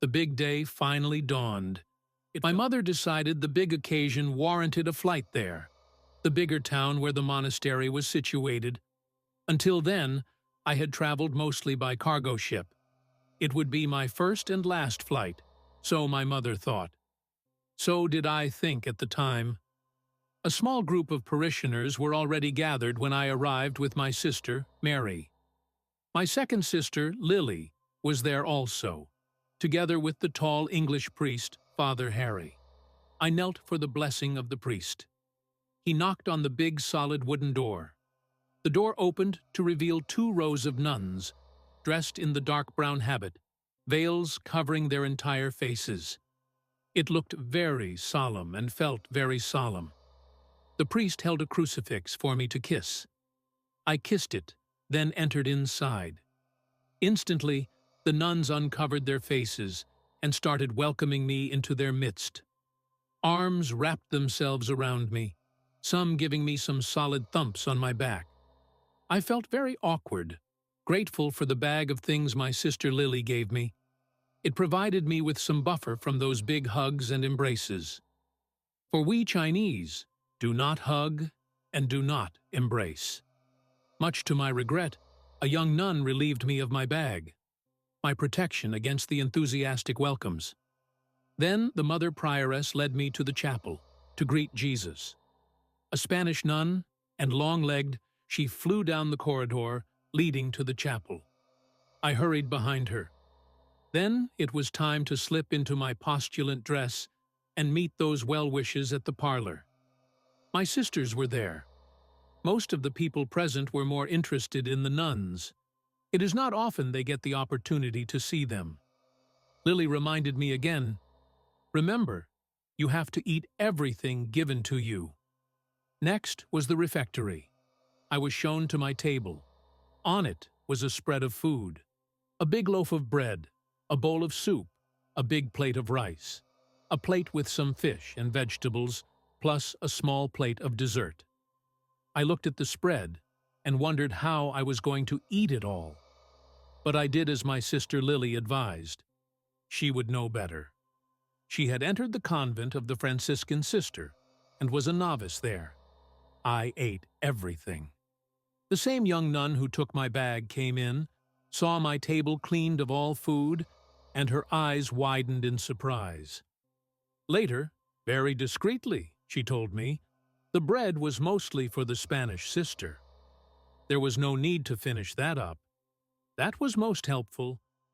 The big day finally dawned. My mother decided the big occasion warranted a flight there, the bigger town where the monastery was situated. Until then, I had traveled mostly by cargo ship. It would be my first and last flight, so my mother thought. So did I think at the time. A small group of parishioners were already gathered when I arrived with my sister, Mary. My second sister, Lily, was there also, together with the tall English priest, Father Harry. I knelt for the blessing of the priest. He knocked on the big solid wooden door. The door opened to reveal 2 rows of nuns, dressed in the dark brown habit, veils covering their entire faces. It looked very solemn and felt very solemn. The priest held a crucifix for me to kiss. I kissed it, then entered inside. Instantly, the nuns uncovered their faces and started welcoming me into their midst. Arms wrapped themselves around me, some giving me some solid thumps on my back. I felt very awkward, grateful for the bag of things my sister Lily gave me. It provided me with some buffer from those big hugs and embraces. For we Chinese do not hug and do not embrace. Much to my regret, a young nun relieved me of my bag, my protection against the enthusiastic welcomes. Then the mother prioress led me to the chapel to greet Jesus. A Spanish nun, and long-legged, she flew down the corridor leading to the chapel. I hurried behind her. Then it was time to slip into my postulant dress and meet those well-wishers at the parlor. My sisters were there. Most of the people present were more interested in the nuns. It is not often they get the opportunity to see them. Lily reminded me again, "Remember, you have to eat everything given to you." Next was the refectory. I was shown to my table. On it was a spread of food, a big loaf of bread, a bowl of soup, a big plate of rice, a plate with some fish and vegetables, plus a small plate of dessert. I looked at the spread and wondered how I was going to eat it all. But I did as my sister Lily advised. She would know better. She had entered the convent of the Franciscan sister and was a novice there. I ate everything. The same young nun who took my bag came in, saw my table cleaned of all food, and her eyes widened in surprise. Later, very discreetly, she told me, the bread was mostly for the Spanish sister. There was no need to finish that up. That was most helpful,